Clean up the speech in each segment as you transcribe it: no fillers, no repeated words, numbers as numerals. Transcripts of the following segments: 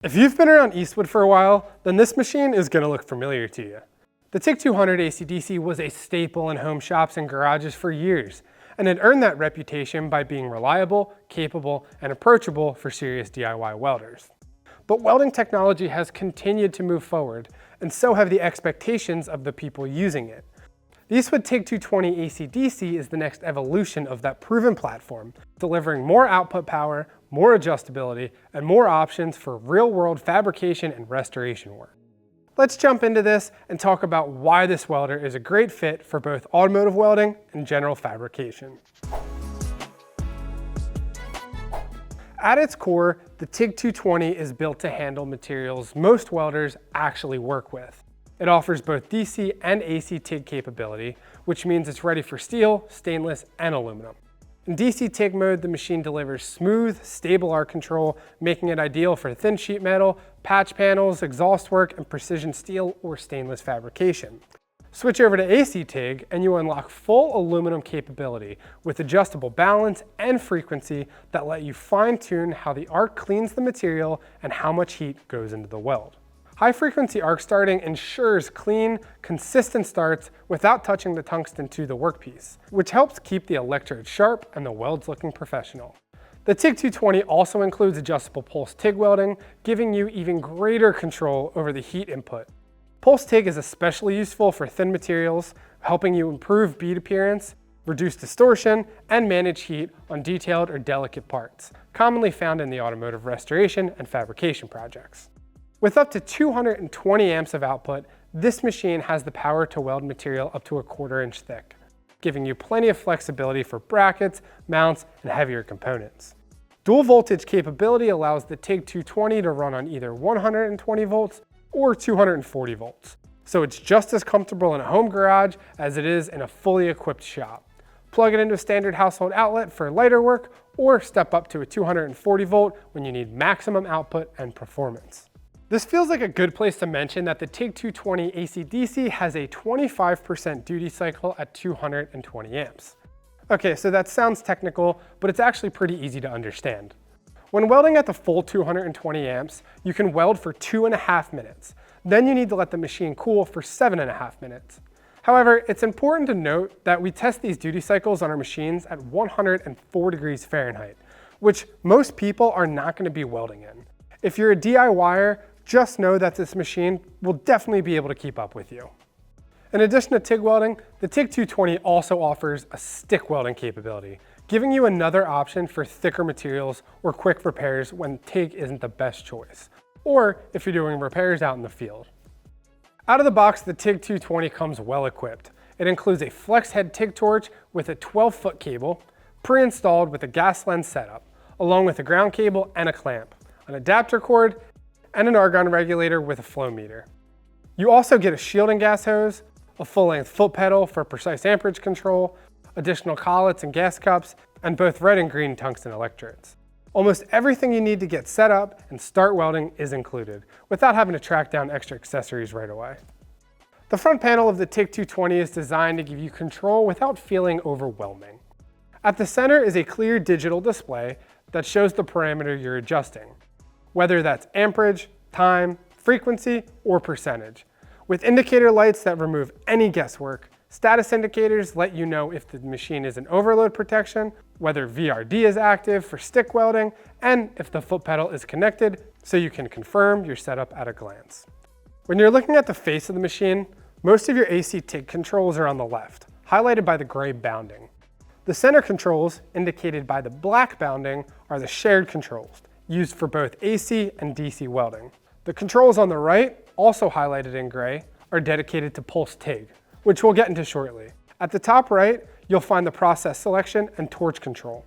If you've been around Eastwood for a while, then this machine is going to look familiar to you. The TIG 200 AC/DC was a staple in home shops and garages for years, and it earned that reputation by being reliable, capable, and approachable for serious DIY welders. But welding technology has continued to move forward, and so have the expectations of the people using it. The Eastwood TIG 220 AC/DC is the next evolution of that proven platform, delivering more output power, more adjustability, and more options for real-world fabrication and restoration work. Let's jump into this and talk about why this welder is a great fit for both automotive welding and general fabrication. At its core, the TIG 220 is built to handle materials most welders actually work with. It offers both DC and AC TIG capability, which means it's ready for steel, stainless, and aluminum. In DC TIG mode, the machine delivers smooth, stable arc control, making it ideal for thin sheet metal, patch panels, exhaust work, and precision steel or stainless fabrication. Switch over to AC TIG and you unlock full aluminum capability with adjustable balance and frequency that let you fine-tune how the arc cleans the material and how much heat goes into the weld. High-frequency arc starting ensures clean, consistent starts without touching the tungsten to the workpiece, which helps keep the electrode sharp and the welds looking professional. The TIG 220 also includes adjustable Pulse TIG welding, giving you even greater control over the heat input. Pulse TIG is especially useful for thin materials, helping you improve bead appearance, reduce distortion, and manage heat on detailed or delicate parts, commonly found in the automotive restoration and fabrication projects. With up to 220 amps of output, this machine has the power to weld material up to 1/4 inch thick, giving you plenty of flexibility for brackets, mounts, and heavier components. Dual voltage capability allows the TIG 220 to run on either 120 volts or 240 volts, so it's just as comfortable in a home garage as it is in a fully equipped shop. Plug it into a standard household outlet for lighter work, or step up to a 240 volt when you need maximum output and performance. This feels like a good place to mention that the TIG 220 AC/DC has a 25% duty cycle at 220 amps. Okay, so that sounds technical, but it's actually pretty easy to understand. When welding at the full 220 amps, you can weld for 2.5 minutes. Then you need to let the machine cool for 7.5 minutes. However, it's important to note that we test these duty cycles on our machines at 104 degrees Fahrenheit, which most people are not going to be welding in. If you're a DIYer, just know that this machine will definitely be able to keep up with you. In addition to TIG welding, the TIG 220 also offers a stick welding capability, giving you another option for thicker materials or quick repairs when TIG isn't the best choice, or if you're doing repairs out in the field. Out of the box, the TIG 220 comes well equipped. It includes a flex head TIG torch with a 12-foot cable, pre-installed with a gas lens setup, along with a ground cable and a clamp, an adapter cord, and an argon regulator with a flow meter. You also get a shielding gas hose, a full-length foot pedal for precise amperage control, additional collets and gas cups, and both red and green tungsten electrodes. Almost everything you need to get set up and start welding is included, without having to track down extra accessories right away. The front panel of the TIG 220 is designed to give you control without feeling overwhelming. At the center is a clear digital display that shows the parameter you're adjusting, whether that's amperage, time, frequency, or percentage, with indicator lights that remove any guesswork. Status indicators let you know if the machine is in overload protection, whether VRD is active for stick welding, and if the foot pedal is connected, so you can confirm your setup at a glance. When you're looking at the face of the machine, most of your AC TIG controls are on the left, highlighted by the gray bounding. The center controls, indicated by the black bounding, are the shared controls, used for both AC and DC welding. The controls on the right, also highlighted in gray, are dedicated to Pulse TIG, which we'll get into shortly. At the top right, you'll find the process selection and torch control.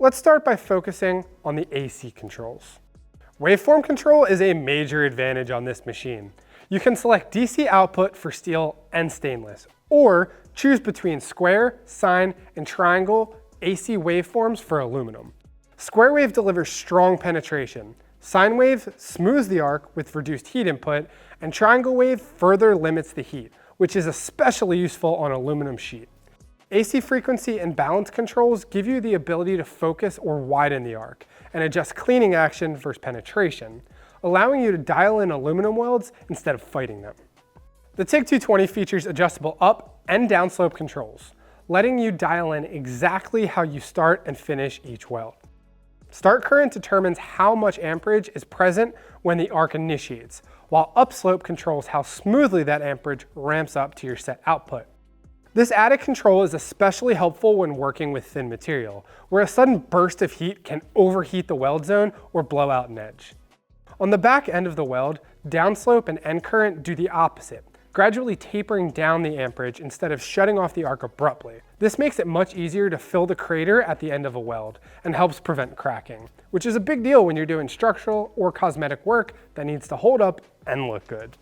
Let's start by focusing on the AC controls. Waveform control is a major advantage on this machine. You can select DC output for steel and stainless, or choose between square, sine, and triangle AC waveforms for aluminum. Square wave delivers strong penetration. Sine wave smooths the arc with reduced heat input, and triangle wave further limits the heat, which is especially useful on aluminum sheet. AC frequency and balance controls give you the ability to focus or widen the arc and adjust cleaning action versus penetration. allowing you to dial in aluminum welds instead of fighting them. The TIG 220 features adjustable up and down slope controls, letting you dial in exactly how you start and finish each weld. Start current determines how much amperage is present when the arc initiates, while upslope controls how smoothly that amperage ramps up to your set output. This added control is especially helpful when working with thin material, where a sudden burst of heat can overheat the weld zone or blow out an edge. On the back end of the weld, downslope and end current do the opposite, gradually tapering down the amperage instead of shutting off the arc abruptly. This makes it much easier to fill the crater at the end of a weld and helps prevent cracking, which is a big deal when you're doing structural or cosmetic work that needs to hold up and look good.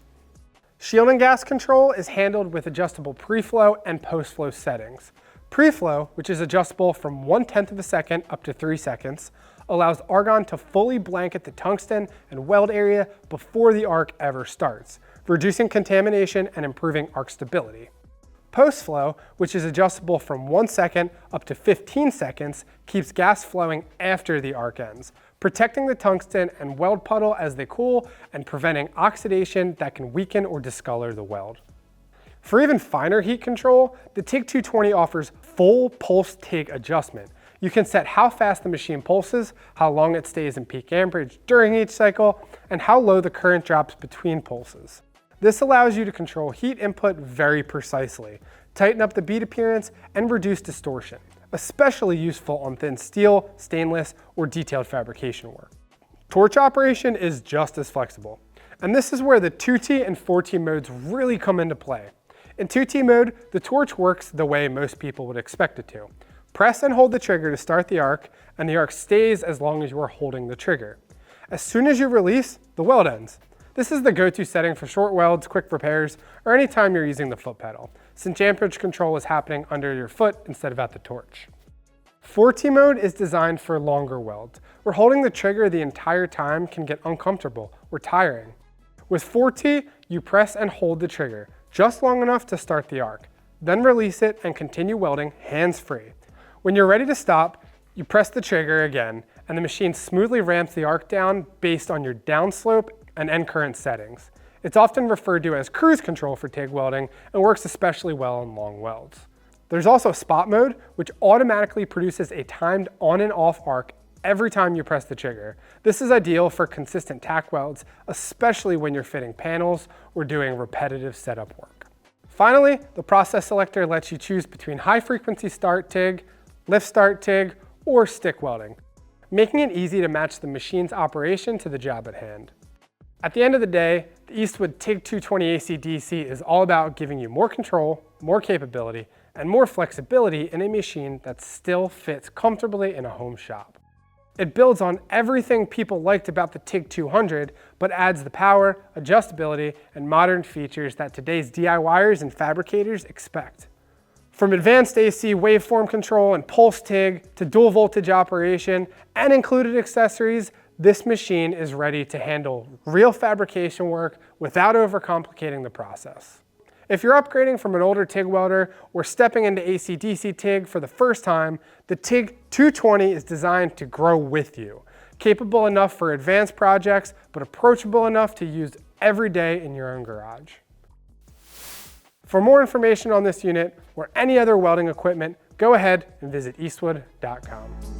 Shielding gas control is handled with adjustable pre-flow and post-flow settings. Pre-flow, which is adjustable from 1/10 of a second up to 3 seconds, allows argon to fully blanket the tungsten and weld area before the arc ever starts, reducing contamination and improving arc stability. Post-flow, which is adjustable from 1 second up to 15 seconds, keeps gas flowing after the arc ends, protecting the tungsten and weld puddle as they cool and preventing oxidation that can weaken or discolor the weld. For even finer heat control, the TIG 220 offers full Pulse TIG adjustment. You can set how fast the machine pulses, how long it stays in peak amperage during each cycle, and how low the current drops between pulses. This allows you to control heat input very precisely, tighten up the bead appearance, and reduce distortion, especially useful on thin steel, stainless, or detailed fabrication work. Torch operation is just as flexible, and this is where the 2T and 4T modes really come into play. In 2T mode, the torch works the way most people would expect it to. Press and hold the trigger to start the arc, and the arc stays as long as you are holding the trigger. As soon as you release, the weld ends. This is the go-to setting for short welds, quick repairs, or anytime you're using the foot pedal, since amperage control is happening under your foot instead of at the torch. 4T mode is designed for longer welds, where holding the trigger the entire time can get uncomfortable or tiring. With 4T, you press and hold the trigger just long enough to start the arc, then release it and continue welding hands-free. When you're ready to stop, you press the trigger again, and the machine smoothly ramps the arc down based on your downslope and end current settings. It's often referred to as cruise control for TIG welding and works especially well on long welds. There's also spot mode, which automatically produces a timed on and off arc every time you press the trigger. This is ideal for consistent tack welds, especially when you're fitting panels or doing repetitive setup work. Finally, the process selector lets you choose between high frequency start TIG, lift start TIG, or stick welding, making it easy to match the machine's operation to the job at hand. At the end of the day, the Eastwood TIG 220 AC/DC is all about giving you more control, more capability, and more flexibility in a machine that still fits comfortably in a home shop. It builds on everything people liked about the TIG 200, but adds the power, adjustability, and modern features that today's DIYers and fabricators expect. From advanced AC waveform control and Pulse TIG to dual voltage operation and included accessories, this machine is ready to handle real fabrication work without overcomplicating the process. If you're upgrading from an older TIG welder or stepping into AC/DC TIG for the first time, the TIG 220 is designed to grow with you. Capable enough for advanced projects, but approachable enough to use every day in your own garage. For more information on this unit or any other welding equipment, go ahead and visit eastwood.com.